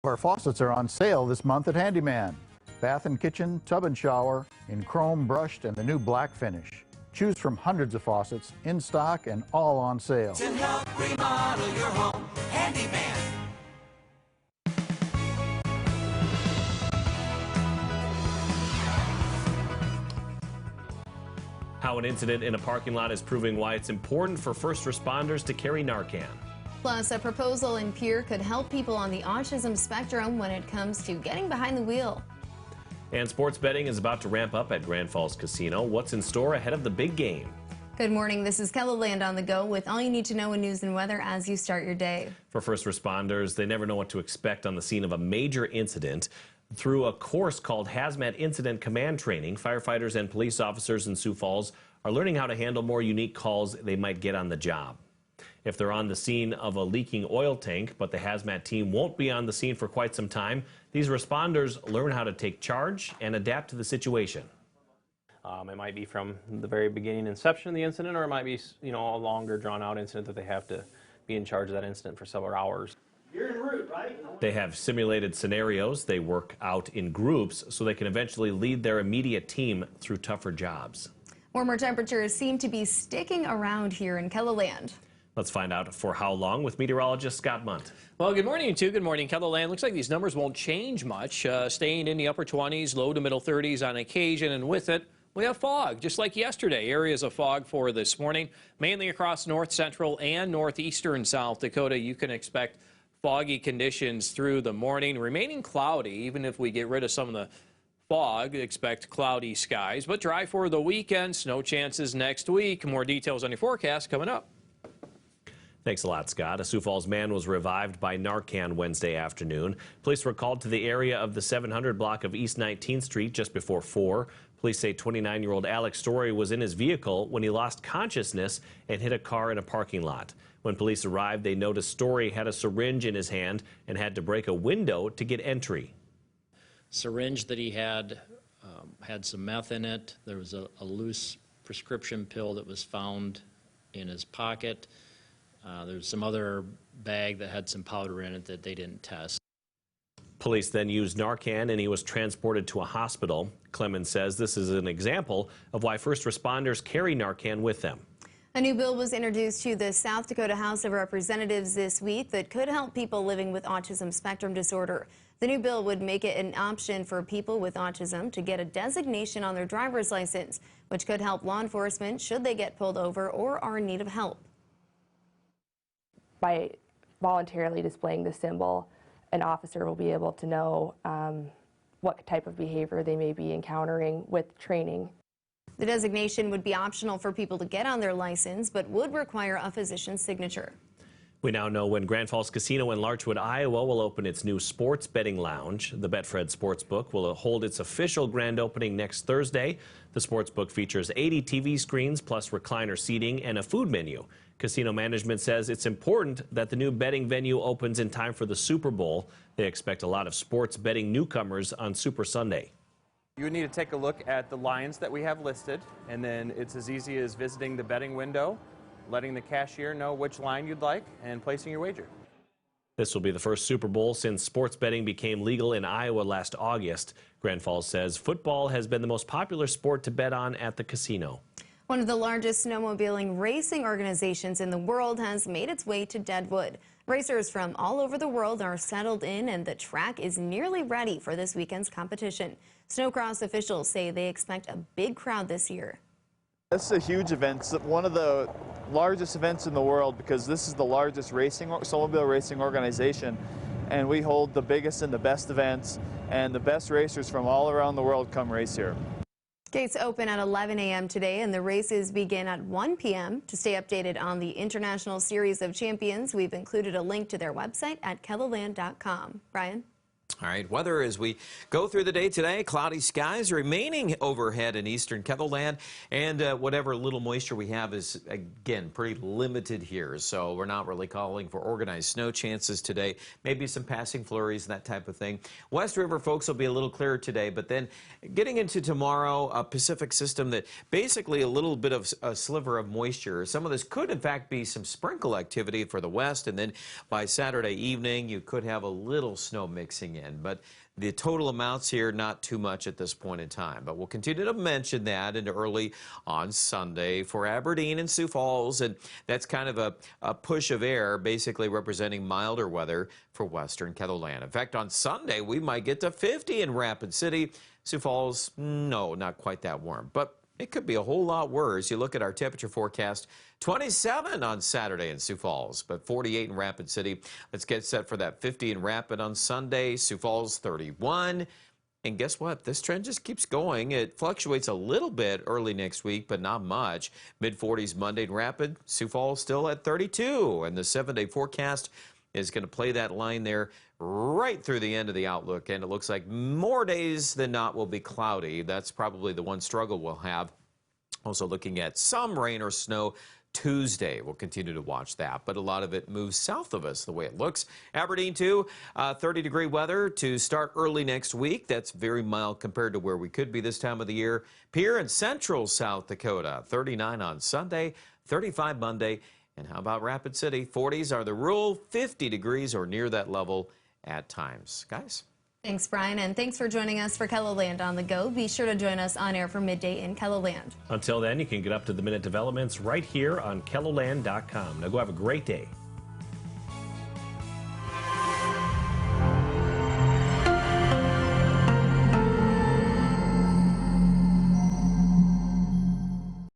Our faucets are on sale this month at Handyman. Bath and kitchen, tub and shower, in chrome brushed and the new black finish. Choose from hundreds of faucets, in stock and all on sale. To help remodel your home, Handyman. How an incident in a parking lot is proving why it's important for first responders to carry Narcan. Plus, a proposal in Pierre could help people on the autism spectrum when it comes to getting behind the wheel. And sports betting is about to ramp up at Grand Falls Casino. What's in store ahead of the big game? Good morning. This is KELOLAND on the go with all you need to know in news and weather as you start your day. For first responders, they never know what to expect on the scene of a major incident. Through a course called Hazmat Incident Command Training, firefighters and police officers in Sioux Falls are learning how to handle more unique calls they might get on the job. If they're on the scene of a leaking oil tank, but the Hazmat team won't be on the scene for quite some time, these responders learn how to take charge and adapt to the situation. It might be from the very beginning inception of the incident, or it might be, a longer drawn out incident that they have to be in charge of that incident for several hours. You're en route, right? They have simulated scenarios they work out in groups so they can eventually lead their immediate team through tougher jobs. Warmer temperatures seem to be sticking around here in KELOLAND. Let's find out for how long with meteorologist Scott Munt. Well, good morning, too. Good morning, KELOLAND. Looks like these numbers won't change much, staying in the upper 20s, low to middle 30s on occasion, and with it, we have fog, just like yesterday. Areas of fog for this morning, mainly across north central and northeastern South Dakota. You can expect foggy conditions through the morning, remaining cloudy, even if we get rid of some of the fog. Expect cloudy skies, but dry for the weekend. Snow chances next week. More details on your forecast coming up. Thanks a lot, Scott. A Sioux Falls man was revived by Narcan Wednesday afternoon. Police were called to the area of the 700 block of East 19th Street just before 4. Police say 29-year-old Alex Story was in his vehicle when he lost consciousness and hit a car in a parking lot. When police arrived, they noticed Story had a syringe in his hand and had to break a window to get entry. Syringe that he had had some meth in it. There was a loose prescription pill that was found in his pocket. There's some other bag that had some powder in it that they didn't test. Police then used Narcan and he was transported to a hospital. Clemens says this is an example of why first responders carry Narcan with them. A new bill was introduced to the South Dakota House of Representatives this week that could help people living with autism spectrum disorder. The new bill would make it an option for people with autism to get a designation on their driver's license, which could help law enforcement should they get pulled over or are in need of help. By voluntarily displaying the symbol, an officer will be able to know what type of behavior they may be encountering with training. The designation would be optional for people to get on their license, but would require a physician's signature. We now know when Grand Falls Casino in Larchwood, Iowa will open its new sports betting lounge. The Betfred Sportsbook will hold its official grand opening next Thursday. The sportsbook features 80 TV screens plus recliner seating and a food menu. Casino management says it's important that the new betting venue opens in time for the Super Bowl. They expect a lot of sports betting newcomers on Super Sunday. You would need to take a look at the lines that we have listed, and then it's as easy as visiting the betting window, letting the cashier know which line you'd like, and placing your wager. This will be the first Super Bowl since sports betting became legal in Iowa last August. Grand Falls says football has been the most popular sport to bet on at the casino. One of the largest snowmobiling racing organizations in the world has made its way to Deadwood. Racers from all over the world are settled in, and the track is nearly ready for this weekend's competition. Snowcross officials say they expect a big crowd this year. This is a huge event. It's one of the largest events in the world because this is the largest snowmobile racing organization, and we hold the biggest and the best events, and the best racers from all around the world come race here. Gates open at 11 a.m. today, and the races begin at 1 p.m. To stay updated on the International Series of Champions, we've included a link to their website at keloland.com. Brian? All right, weather as we go through the day today, cloudy skies remaining overhead in eastern KELOLAND, and whatever little moisture we have is, again, pretty limited here. So we're not really calling for organized snow chances today. Maybe some passing flurries, that type of thing. West River, folks, will be a little clearer today, but then getting into tomorrow, a Pacific system that basically a little bit of a sliver of moisture. Some of this could, in fact, be some sprinkle activity for the west, and then by Saturday evening, you could have a little snow mixing in. But the total amounts here, not too much at this point in time. But we'll continue to mention that into early on Sunday for Aberdeen and Sioux Falls. And that's kind of a push of air, basically representing milder weather for western KELOLAND. In fact, on Sunday, we might get to 50 in Rapid City. Sioux Falls, no, not quite that warm. But it could be a whole lot worse. You look at our temperature forecast, 27 on Saturday in Sioux Falls, but 48 in Rapid City. Let's get set for that 50 in Rapid on Sunday. Sioux Falls, 31. And guess what? This trend just keeps going. It fluctuates a little bit early next week, but not much. Mid-40s Monday in Rapid. Sioux Falls still at 32. And the 7-day forecast is going to play that line there right through the end of the outlook, and it looks like more days than not will be cloudy. That's probably the one struggle we'll have. Also looking at some rain or snow Tuesday. We'll continue to watch that, but a lot of it moves south of us the way it looks. Aberdeen, too, 30-degree weather to start early next week. That's very mild compared to where we could be this time of the year. Pierre in central South Dakota, 39 on Sunday, 35 Monday. And how about Rapid City? 40s are the rule, 50 degrees or near that level at times. Guys? Thanks, Brian, and thanks for joining us for KELOLAND on the Go. Be sure to join us on air for midday in KELOLAND. Until then, you can get up to the minute developments right here on KELOLAND.com. Now go have a great day.